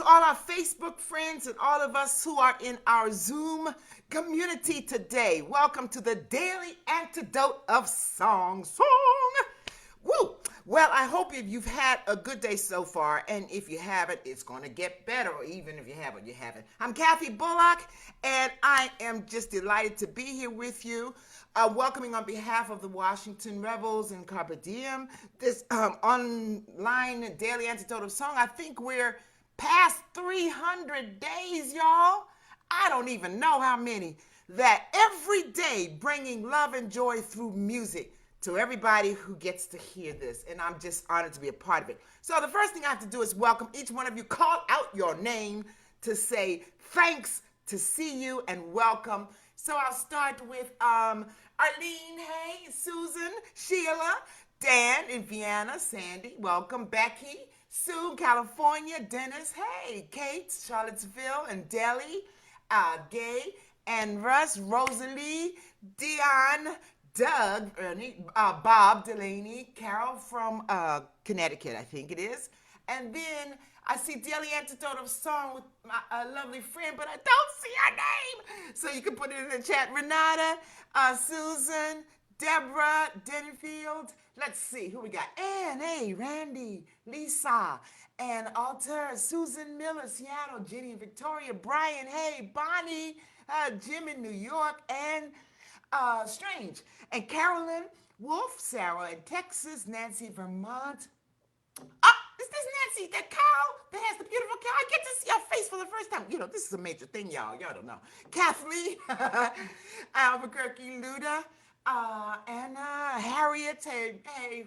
to all our Facebook friends and all of us who are in our Zoom community today. Welcome to the Daily Antidote of Song. Woo! Well, I hope if you've had a good day so far, and if you haven't, it's going to get better, or even if you haven't, you haven't. I'm Kathy Bullock, and I am just delighted to be here with you, welcoming on behalf of the Washington Rebels and Carpe Diem, this online Daily Antidote of Song. I think we're past 300 days, y'all. I don't even know how many. That every day bringing love and joy through music to everybody who gets to hear this. And I'm just honored to be a part of it. So the first thing I have to do is welcome each one of you, call out your name to say thanks, to see you, and welcome. So I'll start with Arlene, hey, Susan, Sheila, Dan in Vienna, Sandy, welcome, Becky, Sue, California, Dennis, hey, Kate, Charlottesville, and Delhi, Gay, and Russ, Rosalie, Dion, Doug, Ernie, Bob, Delaney, Carol from Connecticut, I think it is. And then I see Daily Antidote of Song with my lovely friend, but I don't see her name. So you can put it in the chat. Renata, Susan, Deborah, Denfield. Let's see who we got. Ann, A, Randy, Lisa, and Alter, Susan Miller, Seattle, Jenny and Victoria, Brian, hey, Bonnie, Jim in New York, and Strange. And Carolyn Wolf, Sarah in Texas, Nancy, Vermont. Is this Nancy, that cow that has the beautiful cow? I get to see your face for the first time. You know, this is a major thing, y'all. Y'all don't know. Kathleen, Albuquerque, Luda, Anna, Harriet, hey,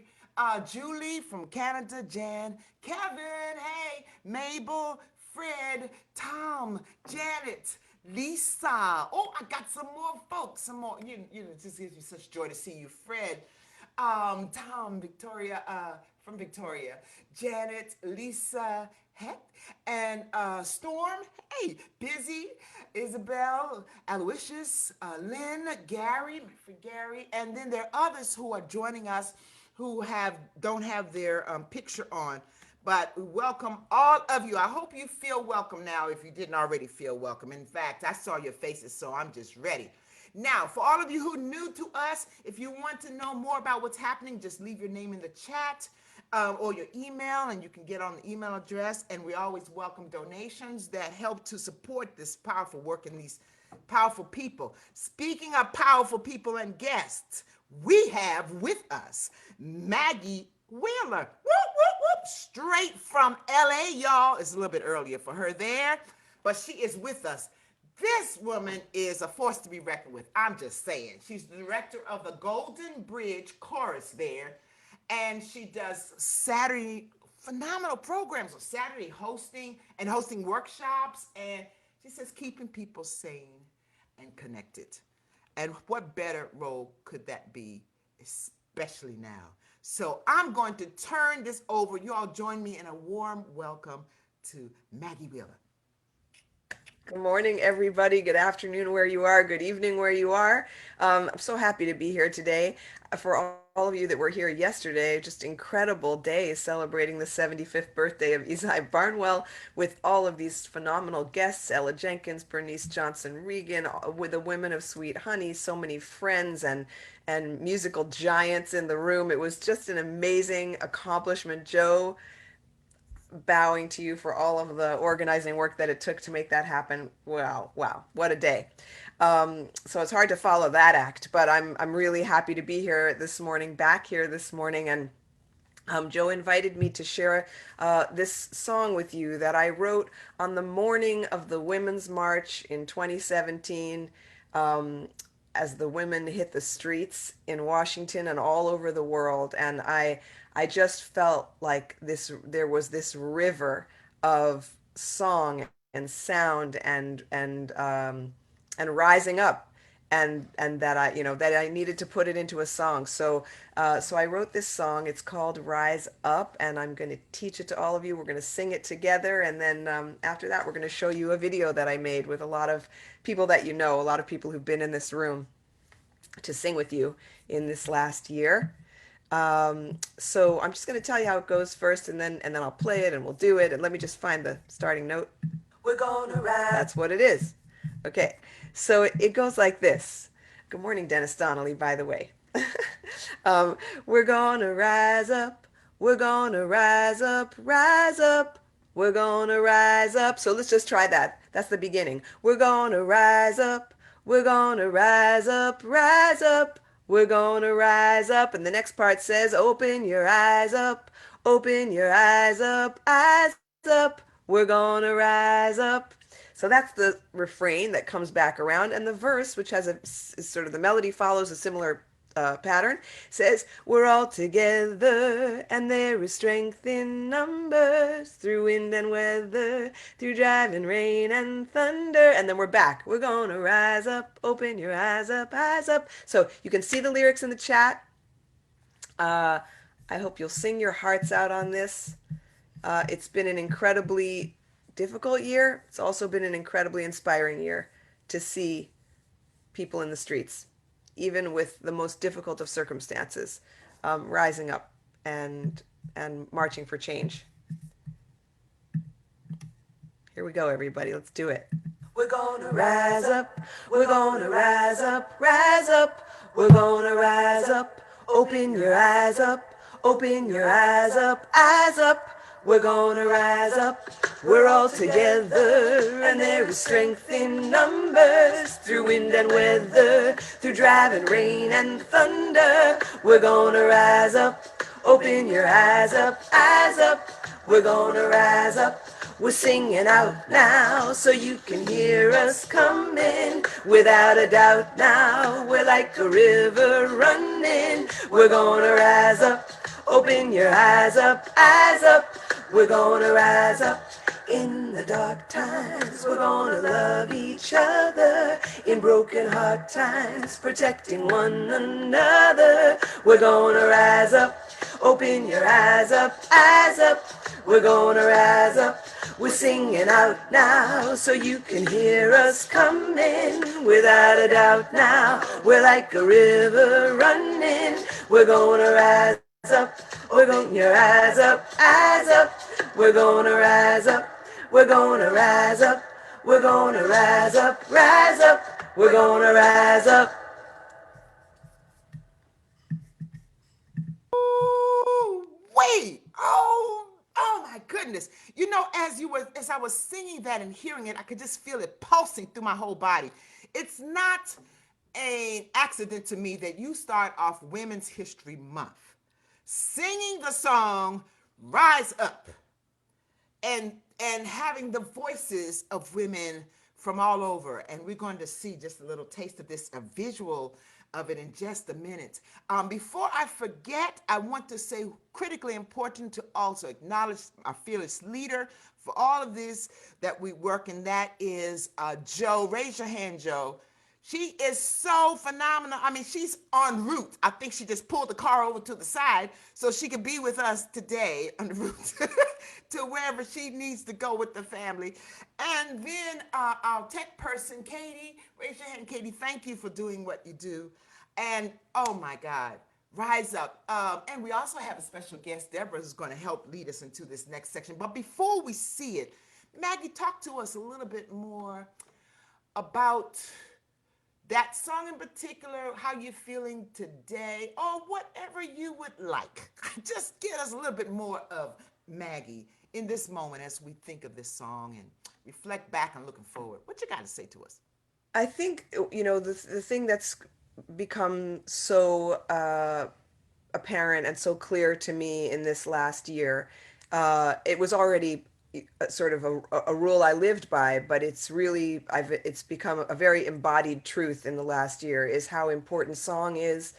Julie from Canada, Jan, Kevin, hey, Mabel, Fred, Tom, Janet, Lisa. Oh, I got some more folks. Some more. It just gives me such joy to see you, Fred. Tom, Victoria, from Victoria, Janet, Lisa, Heck, and Storm. Hey, Busy, Isabel, Aloysius, Lynn, Gary, for Gary, and then there are others who are joining us who don't have their picture on. But we welcome all of you. I hope you feel welcome now if you didn't already feel welcome. In fact, I saw your faces, so I'm just ready. Now, for all of you who are new to us, if you want to know more about what's happening, just leave your name in the chat or your email, and you can get on the email address. And we always welcome donations that help to support this powerful work and these powerful people. Speaking of powerful people and guests, we have with us Maggie Wheeler. Whoop, whoop, whoop. Straight from LA, y'all. It's a little bit earlier for her there, but she is with us. This woman is a force to be reckoned with. I'm just saying. She's the director of the Golden Bridge Chorus there, and she does Saturday phenomenal programs on Saturday hosting workshops, and she says keeping people sane and connected. And what better role could that be, especially now? So I'm going to turn this over. You all join me in a warm welcome to Maggie Wheeler. Good morning, everybody. Good afternoon, where you are. Good evening, where you are. I'm so happy to be here today. For all of you that were here yesterday, just incredible day celebrating the 75th birthday of Isai Barnwell with all of these phenomenal guests, Ella Jenkins, Bernice Johnson Regan, with the women of Sweet Honey, so many friends and musical giants in the room. It was just an amazing accomplishment. Joe, bowing to you for all of the organizing work that it took to make that happen. Wow, wow, what a day. So it's hard to follow that act, but I'm really happy to be here this morning, back here this morning, and Joe invited me to share this song with you that I wrote on the morning of the Women's March in 2017. As the women hit the streets in Washington and all over the world, and I just felt like there was this river of song and sound and rising up, and that I needed to put it into a song. So I wrote this song. It's called Rise Up, and I'm going to teach it to all of you. We're going to sing it together, and then after that, we're going to show you a video that I made with a lot of people that you know, a lot of people who've been in this room to sing with you in this last year. So I'm just going to tell you how it goes first, and then I'll play it and we'll do it. And let me just find the starting note. We're gonna ride. That's what it is. Okay, so it goes like this. Good morning, Dennis Donnelly, by the way. We're gonna rise up. We're gonna rise up, rise up. We're gonna rise up. So let's just try that. That's the beginning. We're gonna rise up. We're gonna rise up, rise up. We're gonna rise up. And the next part says, open your eyes up. Open your eyes up. We're gonna rise up. So that's the refrain that comes back around, and the verse, which has a sort of the melody follows a similar pattern, says, "We're all together, and there is strength in numbers, through wind and weather, through driving rain and thunder." And then we're back. We're gonna rise up, open your eyes up, eyes up. So you can see the lyrics in the chat. Uh, I hope you'll sing your hearts out on this. It's been an incredibly difficult year. It's also been an incredibly inspiring year to see people in the streets, even with the most difficult of circumstances, rising up and marching for change. Here we go, everybody. Let's do it. We're gonna rise up. We're gonna rise up. Rise up. We're gonna rise up. Open your eyes up. Open your eyes up. Eyes up. We're gonna rise up. We're all together, and there is strength in numbers, through wind and weather, through driving rain and thunder. We're gonna rise up. Open your eyes up. Eyes up. We're gonna rise up. We're singing out now so you can hear us coming. Without a doubt now, we're like a river running. We're gonna rise up. Open your eyes up, eyes up. We're gonna rise up. In the dark times, we're gonna love each other. In broken heart times, protecting one another. We're gonna rise up. Open your eyes up, eyes up. We're gonna rise up. We're singing out now so you can hear us coming. Without a doubt now, we're like a river running. We're gonna rise up. We're going your eyes up, eyes up. We're gonna rise up. We're gonna rise up. We're gonna rise up, rise up. We're gonna rise up. Ooh, wait. Oh my goodness. You know, as I was singing that and hearing it, I could just feel it pulsing through my whole body. It's not an accident to me that you start off Women's History Month singing the song Rise Up and having the voices of women from all over. And we're going to see just a little taste of this, a visual of it in just a minute. Before I forget, I want to say critically important to also acknowledge our fearless leader for all of this that we work, and that is Joe. Raise your hand, Joe. She is so phenomenal. I mean, she's en route. I think she just pulled the car over to the side so she could be with us today en route to wherever she needs to go with the family. And then our tech person, Katie, raise your hand, Katie. Thank you for doing what you do. And oh my God, rise up. And we also have a special guest, Deborah, who's going to help lead us into this next section. But before we see it, Maggie, talk to us a little bit more about that song in particular, how you're feeling today, or whatever you would like. Just get us a little bit more of Maggie in this moment as we think of this song and reflect back and looking forward. What you got to say to us? I think, the thing that's become so apparent and so clear to me in this last year. It was already sort of a rule I lived by, but it's become a very embodied truth in the last year, is how important song is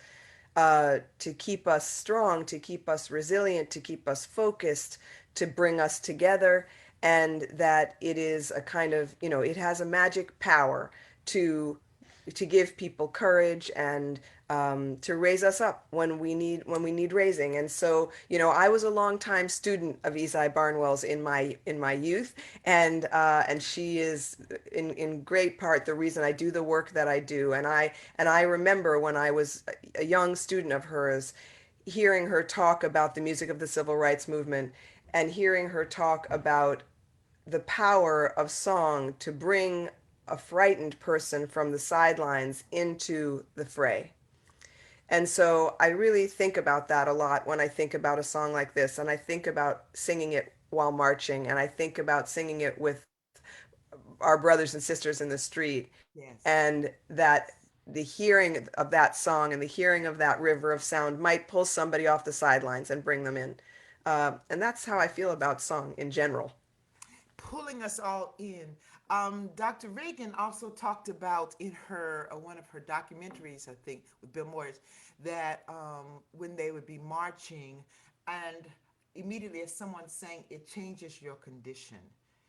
to keep us strong, to keep us resilient, to keep us focused, to bring us together, and that it is a kind of, it has a magic power to give people courage and to raise us up when we need raising. And so, I was a longtime student of Esai Barnwell's in my youth, and she is in great part the reason I do the work that I do. And I remember when I was a young student of hers, hearing her talk about the music of the civil rights movement and hearing her talk about the power of song to bring a frightened person from the sidelines into the fray. And so I really think about that a lot when I think about a song like this, and I think about singing it while marching, and I think about singing it with our brothers and sisters in the street, Yes. and that the hearing of that song and the hearing of that river of sound might pull somebody off the sidelines and bring them in. And that's how I feel about song in general. Pulling us all in. Dr. Reagan also talked about in her one of her documentaries, I think, with Bill Morris, that when they would be marching, and immediately as someone sang, it changes your condition.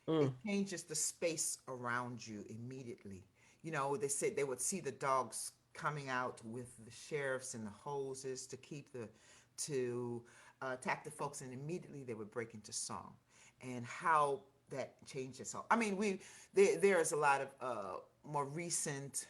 It Mm. changes the space around you immediately. You know, they said they would see the dogs coming out with the sheriffs and the hoses to keep the to attack the folks, and immediately they would break into song, and how that changes. So, I mean, there is a lot of more recent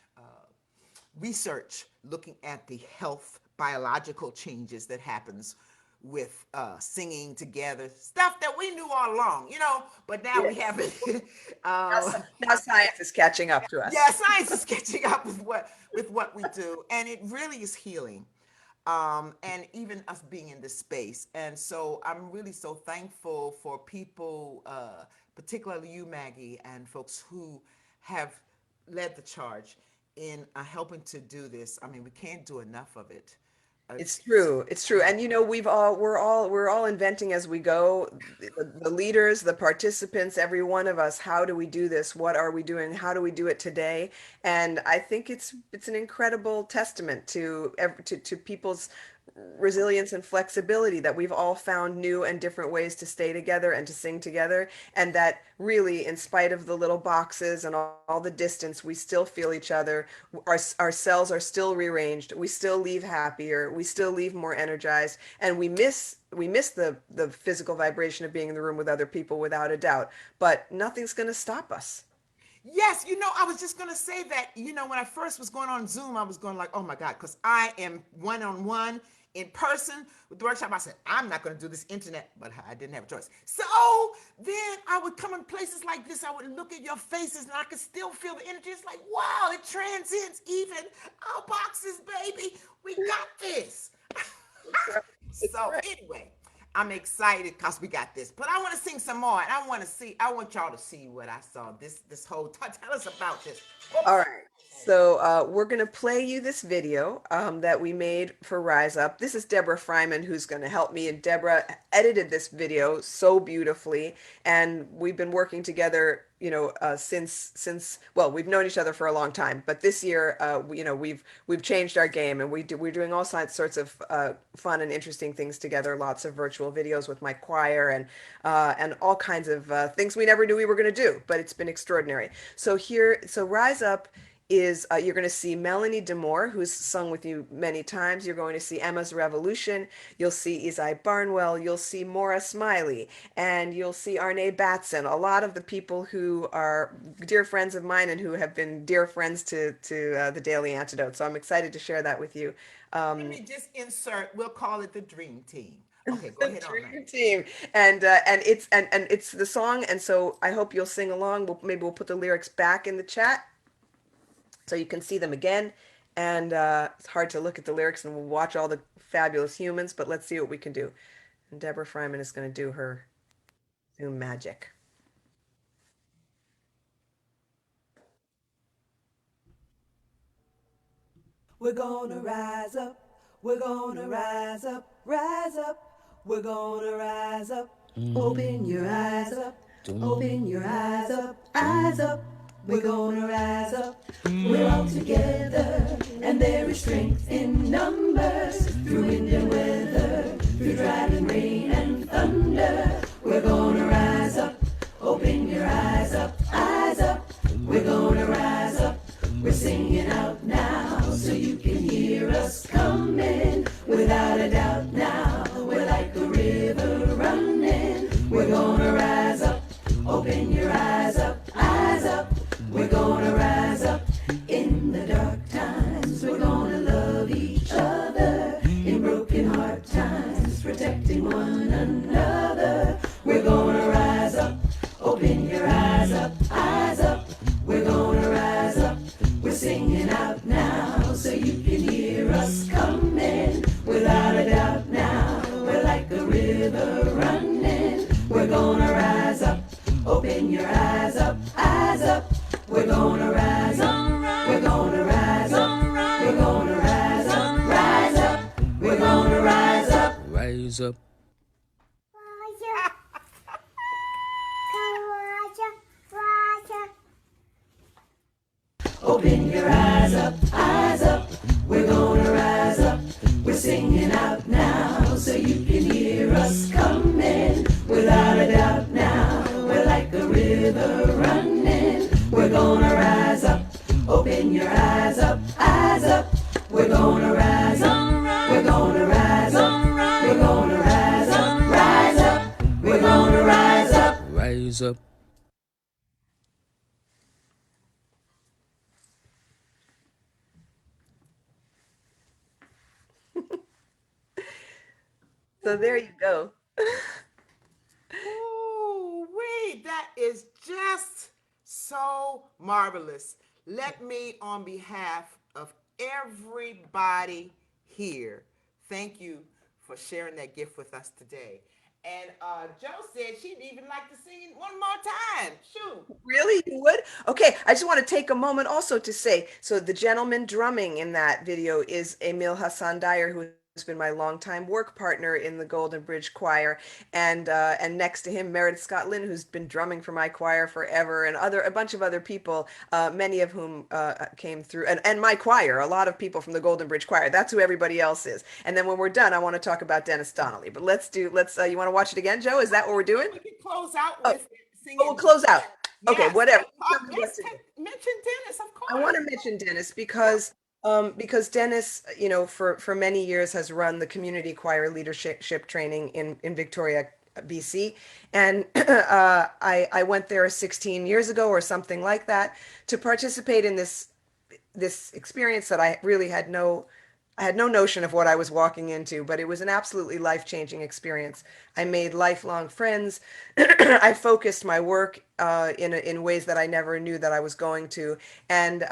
research looking at the health biological changes that happens with singing together, stuff that we knew all along, you know, but now we Yes. have it. Now, now science is catching up to us. Yeah, science is catching up with what we do, and it really is healing. And even us being in this space. And so I'm really so thankful for people, particularly you, Maggie, and folks who have led the charge in helping to do this. I mean, we can't do enough of it. It's It's true. It's true. And you know, we're all inventing as we go. The leaders, the participants, every one of us, how do we do this? What are we doing? How do we do it today? And I think it's an incredible testament to people's resilience and flexibility that we've all found new and different ways to stay together and to sing together, and that really, in spite of the little boxes and all the distance, we still feel each other. Our cells are still rearranged, we still leave happier, we still leave more energized, and we miss the physical vibration of being in the room with other people, without a doubt, but nothing's going to stop us. Yes, you know, I was just gonna say that, you know, when I first was going on Zoom, I was going like, oh my God, because I am one on one in person with the workshop. I said, I'm not gonna do this internet, but I didn't have a choice. So then I would come in places like this, I would look at your faces and I could still feel the energy. It's like, wow, it transcends even our boxes, baby. We got this. That's right. That's So right. anyway, I'm excited because we got this. But I want to sing some more, and I want y'all to see what I saw. This whole tell us about this. All Whoops. right. So we're going to play you this video that we made for Rise Up. This is Deborah Fryman who's going to help me, and Deborah edited this video so beautifully. And we've been working together, since well, we've known each other for a long time. But this year, we've changed our game, and we're doing all sorts of fun and interesting things together. Lots of virtual videos with my choir and all kinds of things we never knew we were going to do. But it's been extraordinary. So Rise Up is you're going to see Melanie Demore, who's sung with you many times. You're going to see Emma's Revolution. You'll see Izai Barnwell. You'll see Maura Smiley, and you'll see Arne Batson. A lot of the people who are dear friends of mine and who have been dear friends to the Daily Antidote. So I'm excited to share that with you. Let Um, me just insert. We'll call it the dream team. Okay, go the ahead on, dream Maggie. team, and it's the song, and so I hope you'll sing along. Maybe we'll put the lyrics back in the chat so you can see them again. And it's hard to look at the lyrics and watch all the fabulous humans, but let's see what we can do. And Deborah Fryman is going to do her Zoom magic. We're gonna rise up. We're gonna rise up. Rise up. We're gonna rise up. Open your eyes up. Open your eyes up. Eyes up. We're gonna rise up. We're all together, and there is strength in numbers. Through wind and weather, through driving rain and thunder. We're gonna rise up. Open your eyes up. Eyes up. We're gonna rise up. We're singing out now so you can hear us coming. Without a doubt now, we're like a river running. We're gonna rise up, open your eyes up, eyes up. We're gonna rise up in the dark times. We're gonna love each other in broken heart times. gonna rise up. We're gonna rise up. We're gonna rise up. Rise up. We're gonna rise up. Rise up. Open your eyes up, eyes up. We're gonna rise up. We're singing out now so you can hear us coming. Without a doubt now, we're like a river running. We're gonna rise up. Open your eyes up, eyes up. We're gonna rise up. We're gonna rise up. We're gonna rise up, rise up. We're gonna rise up. Rise up. So there you go. Ooh, wait, that is just so marvelous. Let me, on behalf of everybody here, thank you for sharing that gift with us today. And Joe said she'd even like to sing it one more time. Shoot. Really? You would? Okay, I just want to take a moment also to say, so the gentleman drumming in that video is Emil Hassan Dyer, who has been my longtime work partner in the Golden Bridge Choir, and next to him, Meredith Scott Lynn, who's been drumming for my choir forever, and a bunch of other people, many of whom came through, and my choir, a lot of people from the Golden Bridge Choir. That's who everybody else is. And then when we're done, I want to talk about Dennis Donnelly. But you want to watch it again, Joe? Is that what we're doing? We can close out Oh, with singing. we'll close out. Okay, Yes. whatever. Yes, mention Dennis, of I want to course. mention Dennis because Dennis, for many years has run the community choir leadership training in Victoria, BC, and I went there 16 years ago or something like that to participate in this experience that I had no notion of what I was walking into, but it was an absolutely life-changing experience. I made lifelong friends. I focused my work in ways that I never knew that I was going to, and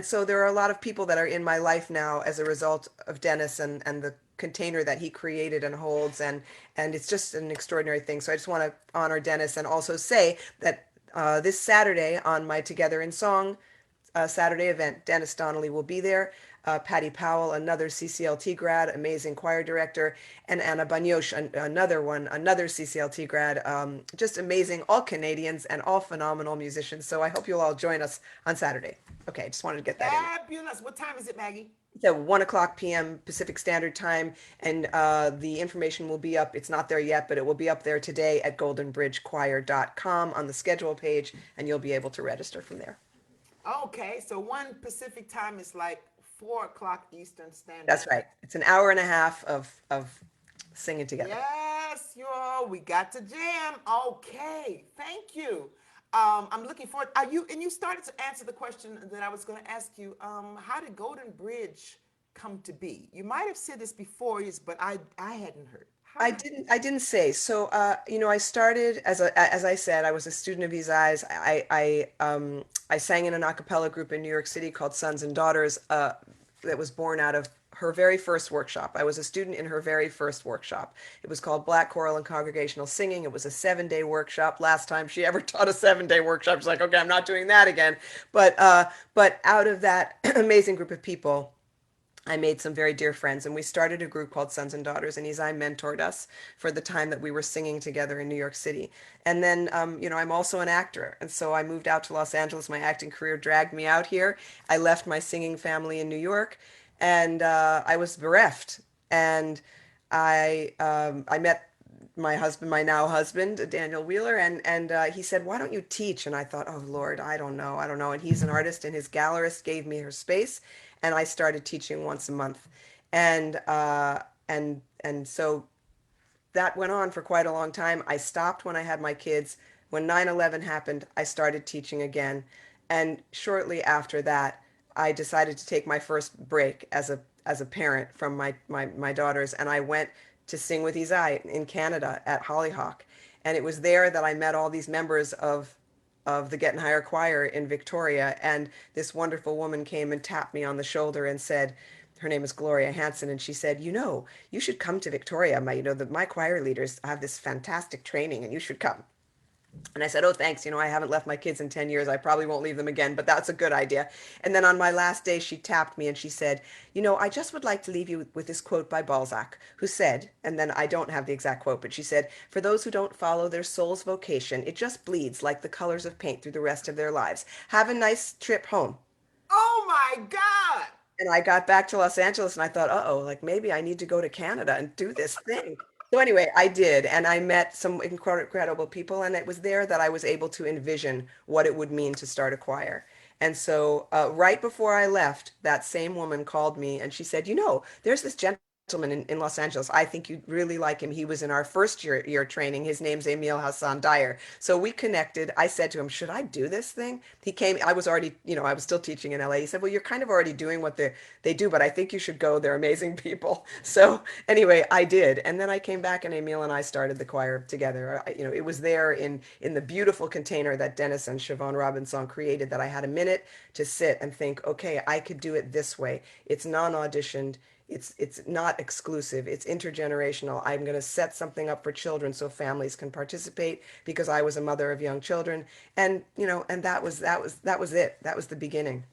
so there are a lot of people that are in my life now as a result of Dennis and the container that he created and holds, and it's just an extraordinary thing. So I just want to honor Dennis and also say that this Saturday on my Together in Song Saturday event, Dennis Donnelly will be there. Patty Powell, another CCLT grad, amazing choir director, and Anna Banyosh, another CCLT grad, just amazing, all Canadians and all phenomenal musicians. So I hope you'll all join us on Saturday. Okay, just wanted to get that in. Fabulous. What time is it, Maggie? It's at 1 o'clock p.m. Pacific Standard Time, and the information will be up. It's not there yet, but it will be up there today at goldenbridgechoir.com on the schedule page, and you'll be able to register from there. Okay, so 1 Pacific time is like 4 o'clock Eastern Standard. That's right. It's an hour and a half of singing together. Yes, y'all, we got to jam. Okay, thank you. I'm looking forward. You started to answer the question that I was going to ask you. How did Golden Bridge come to be? You might have said this before, but I hadn't heard. I didn't say. So, I started as I said, I was a student of His Eyes. I sang in an a cappella group in New York City called Sons and Daughters, that was born out of her very first workshop. I was a student in her very first workshop. It was called Black Choral and Congregational Singing. It was a 7-day workshop. Last time she ever taught a 7-day workshop, she's like, okay, I'm not doing that again. But out of that amazing group of people, I made some very dear friends, and we started a group called Sons and Daughters, and Izai mentored us for the time that we were singing together in New York City. And then, I'm also an actor, and so I moved out to Los Angeles. My acting career dragged me out here. I left my singing family in New York, and I was bereft. And I met my husband, my now husband, Daniel Wheeler, and he said, "Why don't you teach?" And I thought, "Oh Lord, I don't know. And he's an artist, and his gallerist gave me her space, and I started teaching once a month, and so that went on for quite a long time. I stopped when I had my kids. When 9/11 happened, I started teaching again, and shortly after that, I decided to take my first break as a parent from my daughters, and I went to sing with Izai in Canada at Hollyhock. And it was there that I met all these members of the Getting Higher Choir in Victoria. And this wonderful woman came and tapped me on the shoulder and said, her name is Gloria Hanson, and she said, you should come to Victoria. My choir leaders have this fantastic training, and you should come. And I said, oh, thanks. You know, I haven't left my kids in 10 years. I probably won't leave them again, but that's a good idea. And then on my last day, she tapped me and she said, you know, I just would like to leave you with this quote by Balzac, who said, and then I don't have the exact quote, but she said, for those who don't follow their soul's vocation, it just bleeds like the colors of paint through the rest of their lives. Have a nice trip home. Oh my God. And I got back to Los Angeles and I thought, uh-oh, like maybe I need to go to Canada and do this thing. So anyway, I did, and I met some incredible people, and it was there that I was able to envision what it would mean to start a choir. And so, right before I left, that same woman called me and she said, you know, there's this gentleman in Los Angeles. I think you'd really like him. He was in our first year training. His name's Emil Hassan Dyer. So we connected. I said to him, should I do this thing? He came, I was already, you know, I was still teaching in LA. He said, well, you're kind of already doing what they do, but I think you should go. They're amazing people. So anyway, I did. And then I came back and Emil and I started the choir together. You know, it was there in the beautiful container that Dennis and Siobhan Robinson created, that I had a minute to sit and think, okay, I could do it this way. It's non-auditioned. It's not exclusive. It's intergenerational. I'm going to set something up for children so families can participate, because I was a mother of young children, and you know, and that was it. That was the beginning.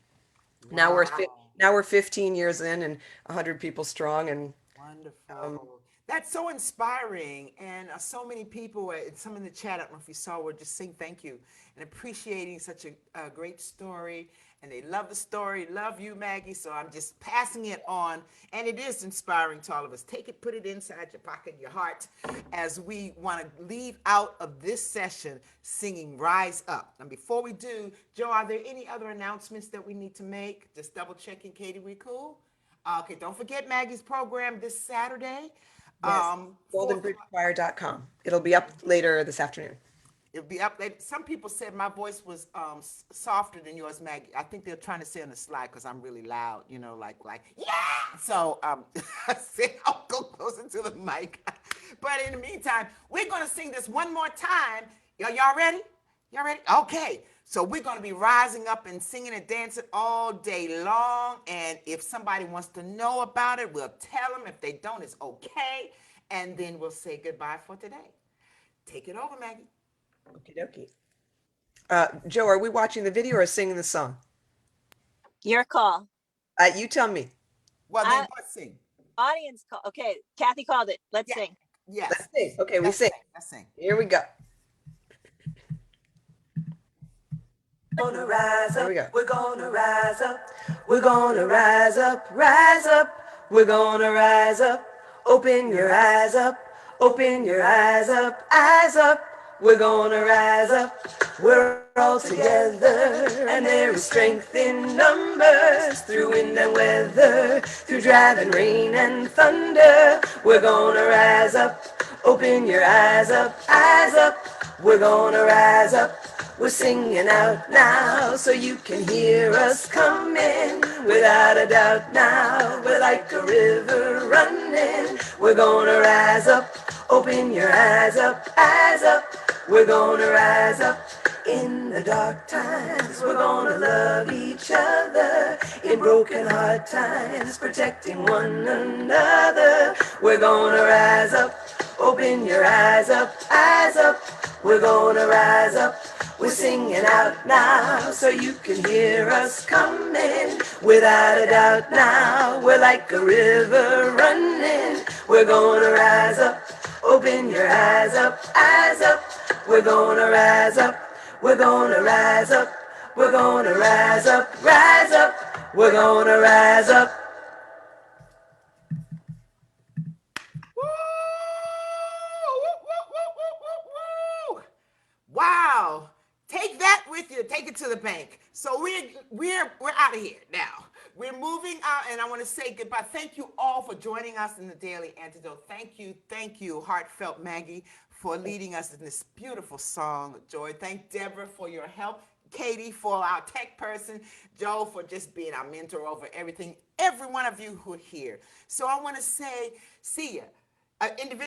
Now we're Wow. now we're 15 years in and 100 people strong, and um, Wonderful. That's so inspiring. And so many people, some in the chat, I don't know if you saw, were just saying thank you and appreciating such a great story. And they love the story, love you, Maggie. So I'm just passing it on. And it is inspiring to all of us. Take it, put it inside your pocket, your heart, as we want to leave out of this session singing Rise Up. And before we do, Joe, are there any other announcements that we need to make? Just double checking, Katie, we cool? Okay, don't forget Maggie's program this Saturday. yes, 4 o'clock. goldenbridgechoir.com. It'll be up later this afternoon. It'll be up later. Some people said my voice was softer than yours, Maggie. I think they're trying to say on the slide because I'm really loud, you know, like yeah. So I said I'll go closer to the mic. But in the meantime, we're gonna sing this one more time. Y'all ready? Y'all ready? Okay. So we're going to be rising up and singing and dancing all day long. And if somebody wants to know about it, we'll tell them. If they don't, it's okay. And then we'll say goodbye for today. Take it over, Maggie. Okie dokie. Joe, are we watching the video or singing the song? Your call. You tell me. Well, then let's sing. Audience call. Okay, Kathy called it. Let's Yeah. sing. Yes. Let's sing. Okay, we Let's sing. sing. Let's sing. Here we go. Gonna rise Here up, we go. we're gonna rise up, we're gonna rise up, rise up, we're gonna rise up. Open your eyes up, open your eyes up, we're gonna rise up. We're all together, and there is strength in numbers, through wind and weather, through driving rain and thunder. We're gonna rise up, open your eyes up, we're gonna rise up. We're singing out now so you can hear us coming without a doubt now. We're like a river running. We're gonna rise up. Open your eyes up, eyes up. We're gonna rise up. In the dark times, we're gonna love each other. In broken heart times, protecting one another. We're gonna rise up. Open your eyes up, eyes up. We're gonna rise up. We're singing out now so you can hear us coming without a doubt now. We're like a river running. We're gonna rise up. Open your eyes up, eyes up. We're gonna rise up. We're gonna rise up. We're gonna rise up, rise up. We're gonna rise up. Woo! Wow. Take that with you. Take it to the bank. So we're out of here now. We're moving out, and I want to say goodbye. Thank you all for joining us in the Daily Antidote. Thank you, heartfelt Maggie, for leading us in this beautiful song, Joy. Thank Deborah for your help. Katie for our tech person, Joe for just being our mentor over everything, every one of you who are here. So I want to say, see ya. Individual